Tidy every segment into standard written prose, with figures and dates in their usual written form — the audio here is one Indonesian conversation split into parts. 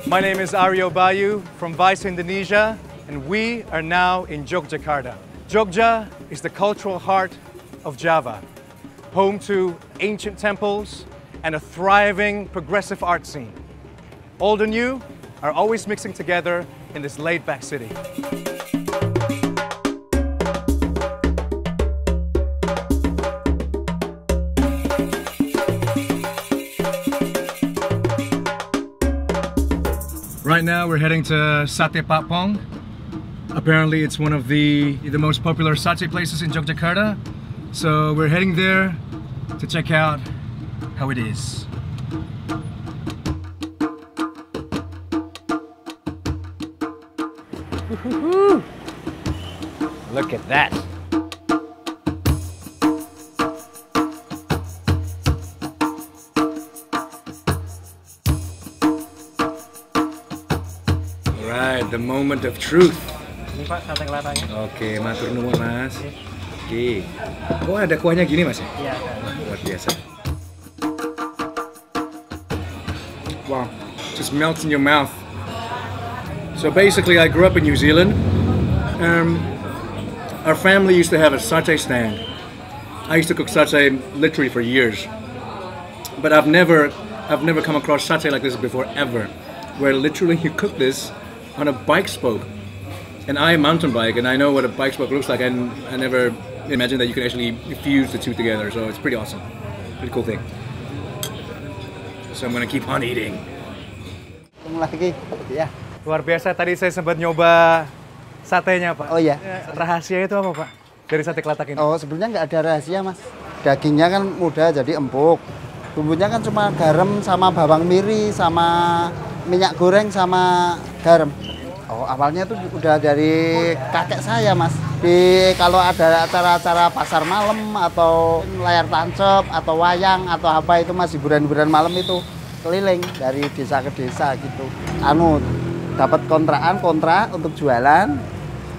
My name is Aryo Bayu from Vice Indonesia, and we are now in Yogyakarta. Jogja is the cultural heart of Java, home to ancient temples and a thriving progressive art scene. Old and new are always mixing together in this laid-back city. Right now we're heading to Sate Patpong. Apparently it's one of the most popular satay places in Yogyakarta. So we're heading there to check out how it is. Look at that. Alright, the moment of truth. Ini Pak, sate kelatanya. Oke, matur nuwun Mas. Oke. Oh, ada kuahnya gini Mas? Iya, ada. Luar biasa. Wow, just melts in your mouth. So basically, I grew up in New Zealand. Our family used to have a satay stand. I used to cook satay literally for years, but I've never come across satay like this before ever, where literally you cook this on a bike spoke. And I mountain bike, and I know what a bike spoke looks like, and I never imagined that you can actually fuse the two together. So it's pretty awesome, pretty cool thing. So I'm gonna keep on eating. Lagi, ya. Luar biasa, tadi saya sempat nyoba satenya, Pak. Oh iya. Rahasia itu apa, Pak? Dari sate kelatak ini? Oh, sebenarnya nggak ada rahasia, Mas. Dagingnya kan mudah jadi empuk. Bumbunya kan cuma garam sama bawang miri sama minyak goreng sama garam. Oh, awalnya tuh udah dari kakek saya, Mas. Kalau ada acara-acara pasar malam atau layar tancap atau wayang atau apa itu, Mas, hiburan-hiburan malam itu keliling dari desa ke desa gitu. Dapat kontrak untuk jualan.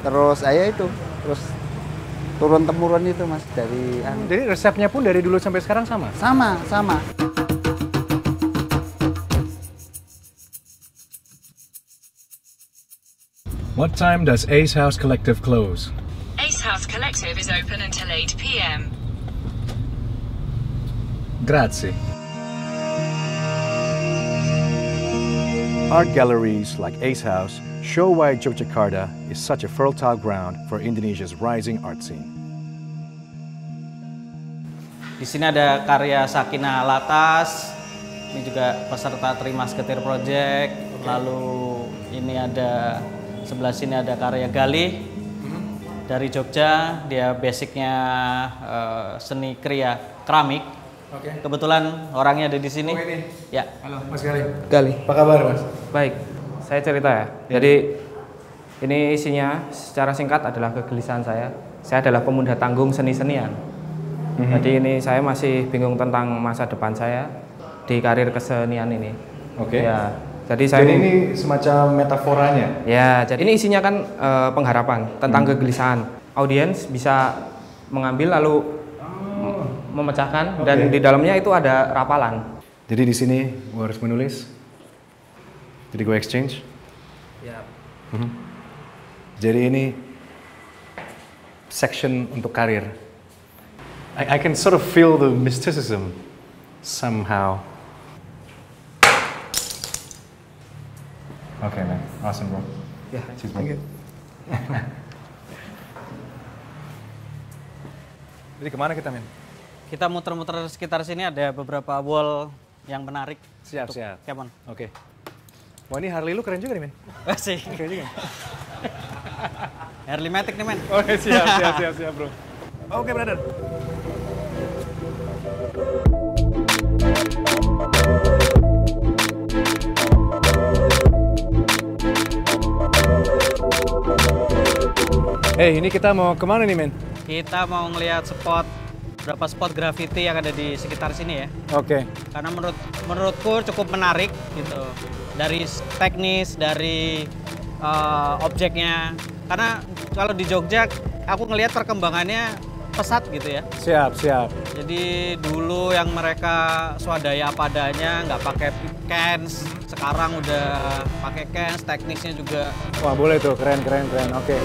Terus saya itu terus turun temurun itu, Mas, dari Jadi resepnya pun dari dulu sampai sekarang sama? Sama. What time does Ace House Collective close? Ace House Collective is open until 8 p.m. Grazie. Art galleries like Ace House show why Yogyakarta is such a fertile ground for Indonesia's rising art scene. Di sini ada karya Sakina Latas. Ini juga peserta Trimas Getir Project. Lalu ini ada sebelah sini ada karya Galih dari Jogja. Dia basicnya seni kriya keramik. Oke. Kebetulan orangnya ada di sini. Oh, ini? Ya. Halo, Mas Galih. Galih. Apa kabar, Mas? Baik, saya cerita ya. Jadi ini isinya secara singkat adalah kegelisahan saya. Saya adalah pemuda tanggung seni-senian. Jadi ini saya masih bingung tentang masa depan saya di karir kesenian ini. Oke. Ya, jadi ini semacam metaforanya. Ya, jadi ini isinya kan pengharapan tentang kegelisahan. Audiens bisa mengambil lalu memecahkan dan di dalamnya itu ada rapalan. Jadi di sini gue harus menulis. Jadi gue exchange. Ya. Jadi ini section untuk karir. I can sort of feel the mysticism somehow. Okay, man. Awesome, bro. Ya, Thank you. Jadi kemana kita, men? Kita muter-muter sekitar sini ada beberapa wall yang menarik. Siap. Come on. Oke. Wah, ini Harley lu keren juga nih, men. Sih. Keren juga. Harley Matic nih, men. Oke, siap, bro. Oke, brother. Ini kita mau kemana nih, men? Kita mau ngelihat beberapa spot graffiti yang ada di sekitar sini ya. Oke. Karena menurutku cukup menarik gitu. Dari teknis, dari objeknya. Karena kalau di Jogja, aku ngelihat perkembangannya pesat gitu ya. Siap. Jadi dulu yang mereka swadaya apa adanya, nggak pakai cans. Sekarang udah pakai cans, teknisnya juga. Wah boleh tuh, keren. Oke.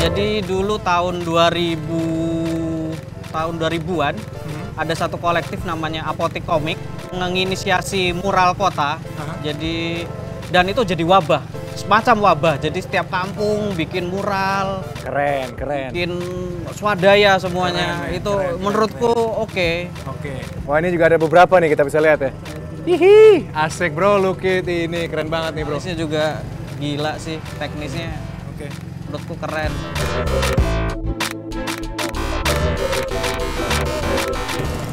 Jadi dulu tahun 2000-an ada satu kolektif namanya Apotik Komik menginisiasi mural kota. Jadi dan itu jadi wabah, semacam wabah. Jadi setiap kampung bikin mural, Keren. bikin swadaya semuanya. Menurutku oke. Wah ini juga ada beberapa nih kita bisa lihat ya. Hihi, asik bro, look it, ini keren banget nih bro. Teknisnya juga gila sih, teknisnya. Oke. Menurutku keren.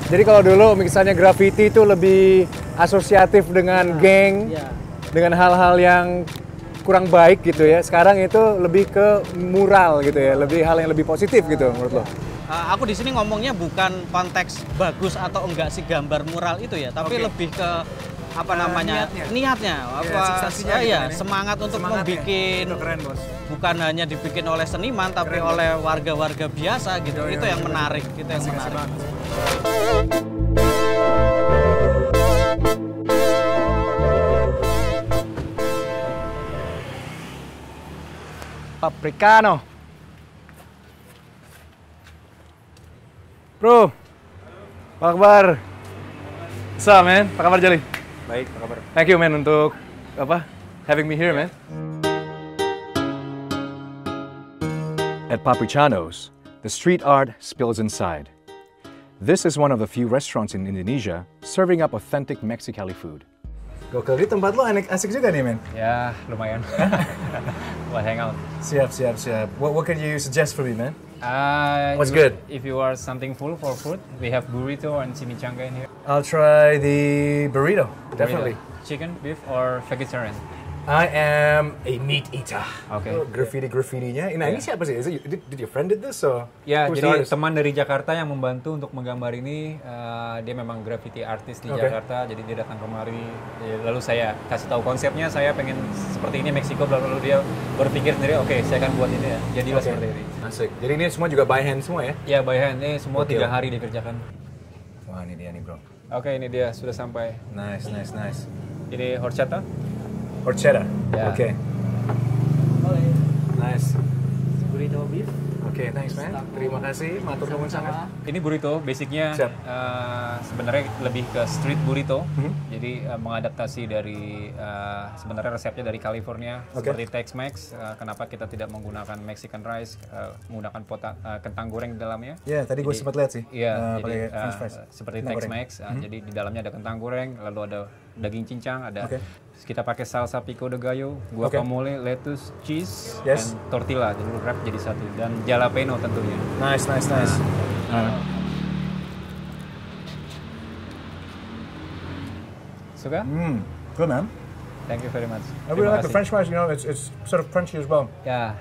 Jadi kalau dulu misalnya graffiti itu lebih asosiatif dengan geng, dengan hal-hal yang kurang baik gitu ya. Sekarang itu lebih ke mural gitu ya, lebih hal yang lebih positif gitu menurut lo. Aku di sini ngomongnya bukan konteks bagus atau enggak sih gambar mural itu ya, tapi lebih ke apa namanya niatnya semangat untuk membuat, keren bos. bukan hanya dibikin oleh seniman tapi oleh warga-warga biasa gitu. Itu yang menarik, itu yang menarik. Paprikano. Bro, apa kabar? What's up, man? Apa kabar, Jali? Baik, apa kabar? Thank you, man, untuk having me here, man. At Paprikanos, the street art spills inside. This is one of the few restaurants in Indonesia serving up authentic Mexicali food. Gokil, di tempat lo asik juga nih, man. Ya, lumayan. Buat hangout. Siap. What can you suggest for me, man? What's If- good? If you are something full for food, we have burrito and chimichanga in here. I'll try the burrito, definitely. Burrito. Chicken, beef, or vegetarian? I am a meat eater. Okay. Graffiti-graffitinya. Nah, ini siapa sih? Did your friend did this? Or Ya, who's the jadi artist? teman dari Jakarta yang membantu untuk menggambar ini, dia memang graffiti artis di Oke. Jakarta, jadi dia datang kemari. Lalu saya kasih tahu konsepnya, saya pengen seperti ini Meksiko, lalu dia berpikir sendiri, oke, saya akan buat ini ya. Jadilah Oke. seperti ini. Asik. Jadi ini semua juga by hand semua ya? Ya, by hand, ini semua Gokil. 3 hari dikerjakan. Wah, ini dia nih, bro. Oke, ini dia sudah sampai. Nice. Ini horchata. Horchata. Ya. Oke. Nice. Burrito beef. Oke, thanks, man. Terima kasih. Matur nuwun sangat. Ini burrito, basicnya Siap. sebenarnya lebih ke street burrito. Jadi mengadaptasi dari sebenarnya resepnya dari California, Oke. seperti Tex-Mex. Kenapa kita tidak menggunakan Mexican rice, menggunakan kentang goreng di dalamnya? Ya, tadi gue Jadi- sempat lihat sih. Iya, pakai jadi French fries. seperti Kentang goreng. Tex-Mex. Jadi di dalamnya ada kentang goreng, lalu ada daging cincang, ada Oke. kita pakai salsa pico de gallo, guacamole, lettuce, cheese, Yes. dan tortilla. Jadi wrap jadi satu, dan jalapeno tentunya. Nice. Suka? Good, man. Thank you very much. I really Terima like the kasih. French fries. You know, it's sort of crunchy as well. Ya,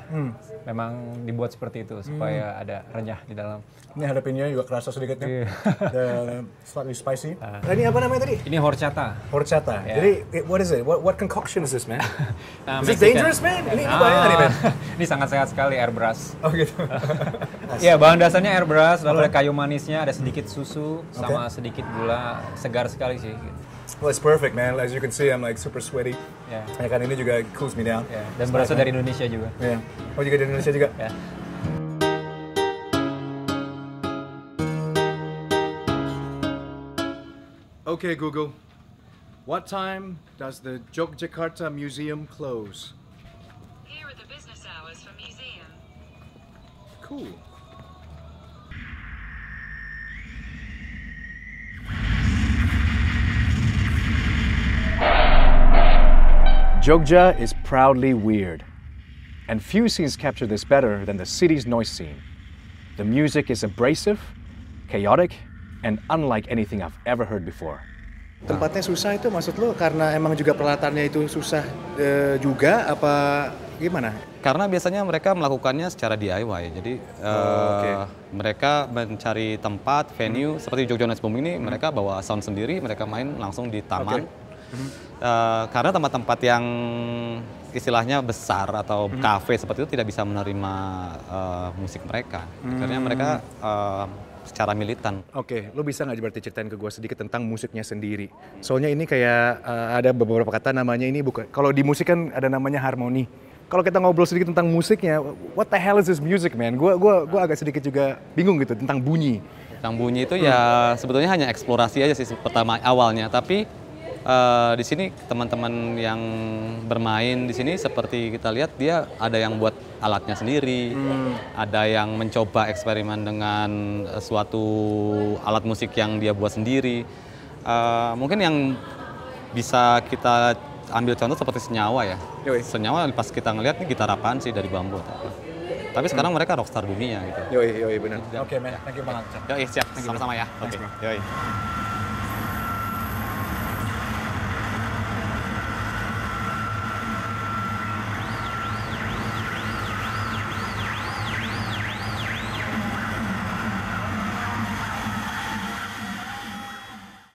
memang dibuat seperti itu supaya ada renyah di dalam. Ini hadapinnya juga kerasa sedikit nih. Iya. Slightly spicy. Ini apa namanya tadi? Ini horchata. Horchata. Yeah. Jadi, what is it? What concoction is this, man? Is it Mexican. dangerous, man? Ini bahaya nih, man. Ini sangat sehat sekali, airbrush. Oh gitu. Iya, bahan dasarnya airbrush, lalu ada kayu manisnya, ada sedikit susu, sama sedikit gula, segar sekali sih. Well, it's perfect, man. As you can see, I'm like super sweaty. Ya, Ya kan ini juga cools me down. ya. Dan berasal dari Indonesia juga. Ya. Oh juga dari Indonesia juga. Ya. Okay, Google. What time does the Yogyakarta Museum close? Here are the business hours for museum. Cool. Jogja is proudly weird, and few scenes capture this better than the city's noise scene. The music is abrasive, chaotic, and unlike anything I've ever heard before. Tempatnya susah itu maksud lo karena emang juga peralatannya itu susah juga apa gimana? Karena biasanya mereka melakukannya secara DIY, jadi mereka mencari tempat, venue, seperti Jogja Nights Boom ini, mereka bawa sound sendiri, mereka main langsung di taman. Karena tempat-tempat yang istilahnya besar atau kafe seperti itu tidak bisa menerima musik mereka. Akhirnya mereka secara militan. Oke, lo bisa nggak berarti ceritain ke gue sedikit tentang musiknya sendiri? Soalnya ini kayak ada beberapa kata namanya ini bukan. Kalau di musik kan ada namanya harmoni. Kalau kita ngobrol sedikit tentang musiknya, what the hell is this music, man? Gue agak sedikit juga bingung gitu tentang bunyi. Tentang bunyi itu ya sebetulnya hanya eksplorasi aja sih pertama awalnya, tapi di sini teman-teman yang bermain di sini seperti kita lihat dia ada yang buat alatnya sendiri, ada yang mencoba eksperimen dengan suatu alat musik yang dia buat sendiri. Mungkin yang bisa kita ambil contoh seperti Senyawa ya. Senyawa pas kita ngelihat nih gitar apaan sih dari bambu. Tapi sekarang mereka rockstar dunia gitu. Yoi benar. Oke, man. Thank you banget. Yoi, siap. Sama-sama ya. Oke. Yoi.